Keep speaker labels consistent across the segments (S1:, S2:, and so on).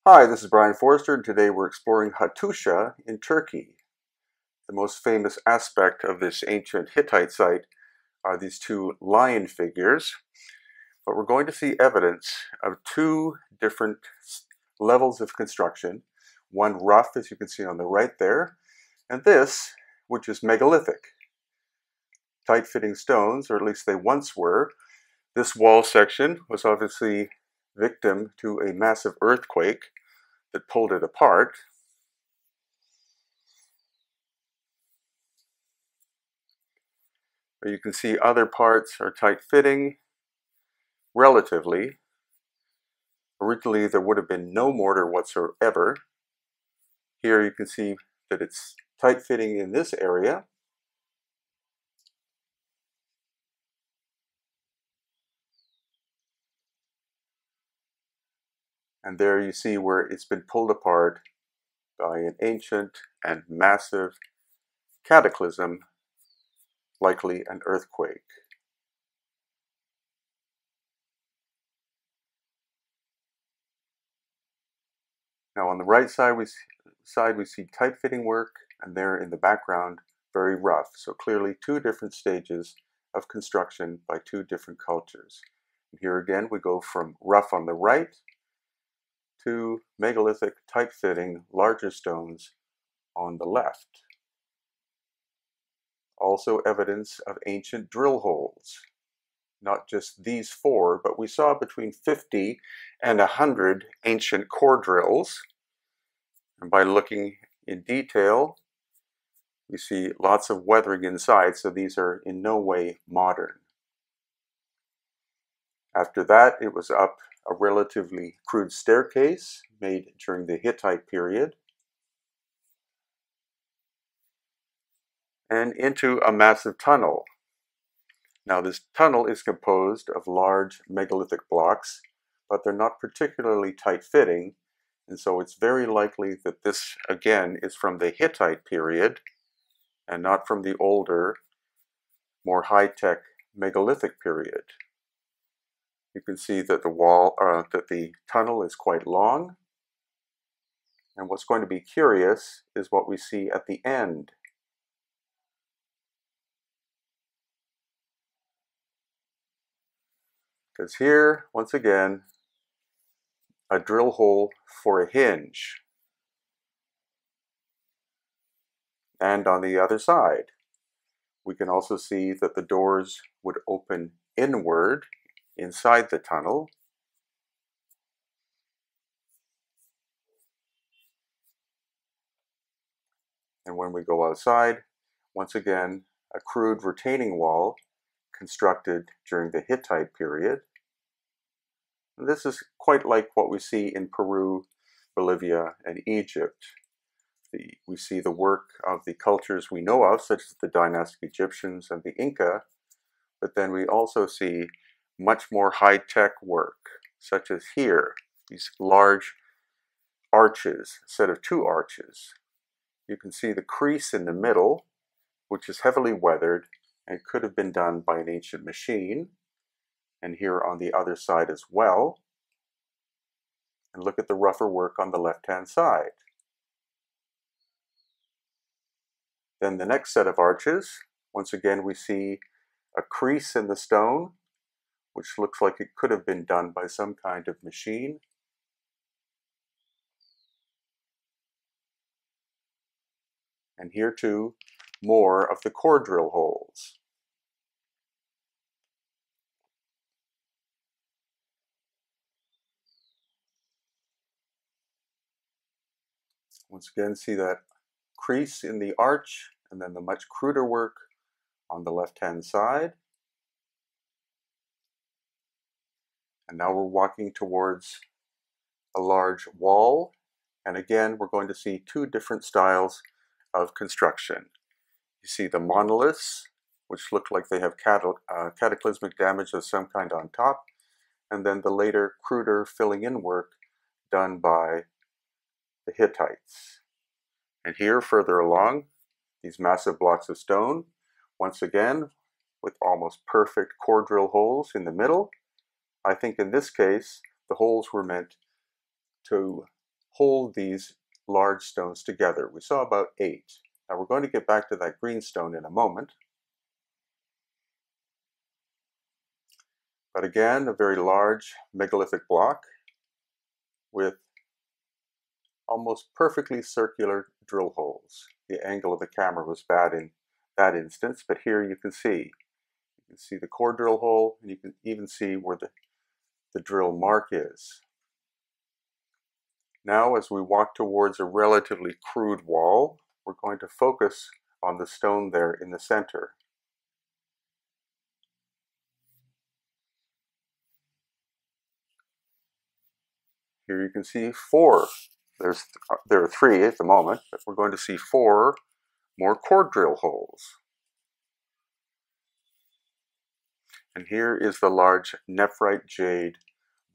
S1: Hi, this is Brian Forrester, and today we're exploring Hattusa in Turkey. The most famous aspect of this ancient Hittite site are these two lion figures, but we're going to see evidence of two different levels of construction. One rough, as you can see on the right there, and this, which is megalithic. Tight-fitting stones, or at least they once were. This wall section was obviously victim to a massive earthquake that pulled it apart. But you can see other parts are tight-fitting, relatively. Originally, there would have been no mortar whatsoever. Here you can see that it's tight-fitting in this area. And there you see where it's been pulled apart by an ancient and massive cataclysm, likely an earthquake. Now on the right side we see tight-fitting work, and there in the background, very rough. So clearly two different stages of construction by two different cultures. And here again we go from rough on the right to megalithic, tight-fitting, larger stones on the left. Also evidence of ancient drill holes. Not just these four, but we saw between 50 and 100 ancient core drills. And by looking in detail, we see lots of weathering inside, so these are in no way modern. After that, it was up a relatively crude staircase made during the Hittite period, and into a massive tunnel. Now this tunnel is composed of large megalithic blocks, but they're not particularly tight-fitting, and so it's very likely that this, again, is from the Hittite period and not from the older, more high-tech megalithic period. You can see that the tunnel is quite long, and what's going to be curious is what we see at the end. Because here, once again, a drill hole for a hinge. And on the other side, we can also see that the doors would open inward inside the tunnel. And when we go outside, once again, a crude retaining wall constructed during the Hittite period. And this is quite like what we see in Peru, Bolivia, and Egypt. We see the work of the cultures we know of, such as the dynastic Egyptians and the Inca, but then we also see much more high-tech work, such as here, these large arches, a set of two arches. You can see the crease in the middle, which is heavily weathered and could have been done by an ancient machine, and here on the other side as well. And look at the rougher work on the left-hand side. Then the next set of arches, once again we see a crease in the stone, which looks like it could have been done by some kind of machine. And here too, more of the core drill holes. Once again, see that crease in the arch, and then the much cruder work on the left-hand side. And now we're walking towards a large wall, and again we're going to see two different styles of construction. You see the monoliths, which look like they have cataclysmic damage of some kind on top, and then the later cruder filling in work done by the Hittites. And here further along, these massive blocks of stone, once again with almost perfect core drill holes in the middle. I think in this case the holes were meant to hold these large stones together. We saw about 8. Now we're going to get back to that green stone in a moment. But again, a very large megalithic block with almost perfectly circular drill holes. The angle of the camera was bad in that instance, but here you can see. You can see the core drill hole, and you can even see where the drill mark is. Now, as we walk towards a relatively crude wall, we're going to focus on the stone there in the center. Here you can see 4. There are 3 at the moment, but we're going to see 4 more core drill holes. And here is the large nephrite jade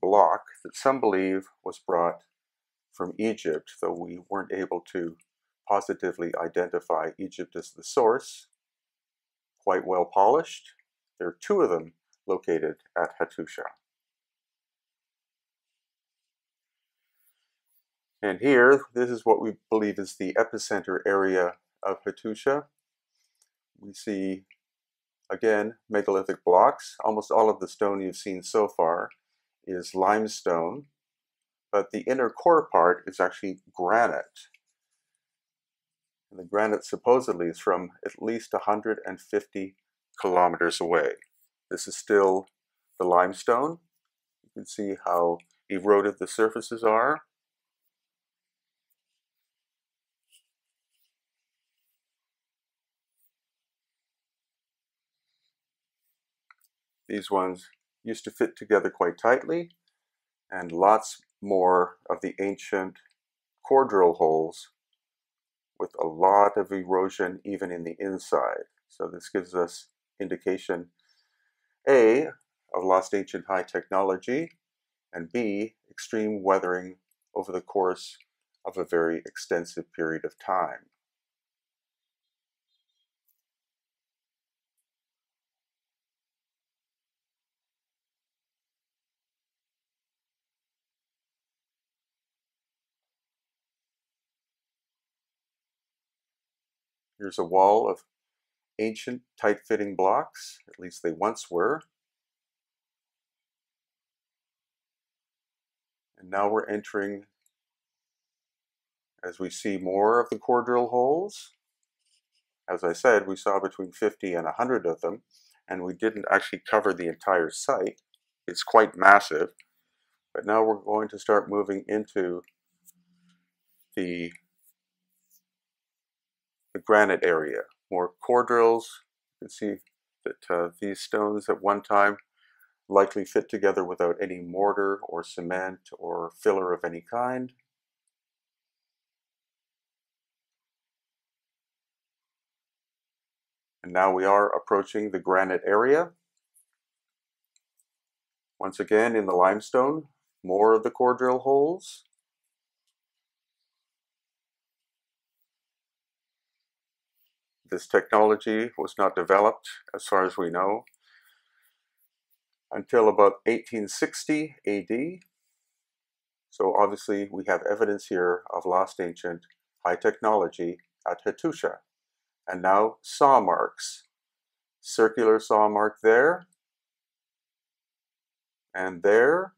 S1: block that some believe was brought from Egypt, though we weren't able to positively identify Egypt as the source. Quite well polished. There are 2 of them located at Hattusa. And here, this is what we believe is the epicenter area of Hattusa. We see, again, megalithic blocks. Almost all of the stone you've seen so far is limestone, but the inner core part is actually granite. And the granite supposedly is from at least 150 kilometers away. This is still the limestone. You can see how eroded the surfaces are. These ones used to fit together quite tightly, and lots more of the ancient core drill holes with a lot of erosion even in the inside. So this gives us indication, A, of lost ancient high technology, and B, extreme weathering over the course of a very extensive period of time. Here's a wall of ancient tight-fitting blocks, at least they once were. And now we're entering, as we see more of the core drill holes. As I said, we saw between 50 and 100 of them, and we didn't actually cover the entire site. It's quite massive, but now we're going to start moving into the granite area. More core drills. You can see that these stones at one time likely fit together without any mortar or cement or filler of any kind. And now we are approaching the granite area. Once again, in the limestone, more of the core drill holes. This technology was not developed, as far as we know, until about 1860 AD. So obviously we have evidence here of lost ancient high technology at Hattusa. And now saw marks. Circular saw mark there, and there.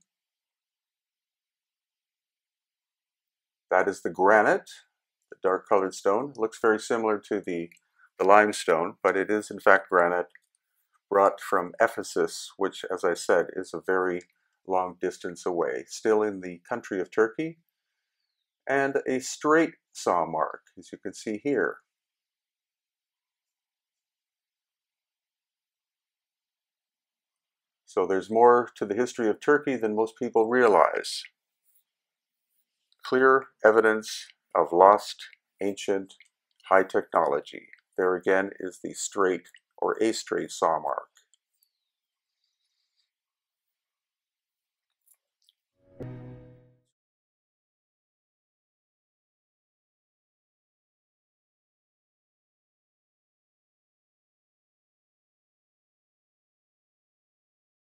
S1: That is the granite, the dark colored stone. It looks very similar to the limestone, but it is in fact granite brought from Ephesus, which, as I said, is a very long distance away, still in the country of Turkey, and a straight saw mark, as you can see here. So there's more to the history of Turkey than most people realize. Clear evidence of lost ancient high technology. There again is the straight or a straight saw mark.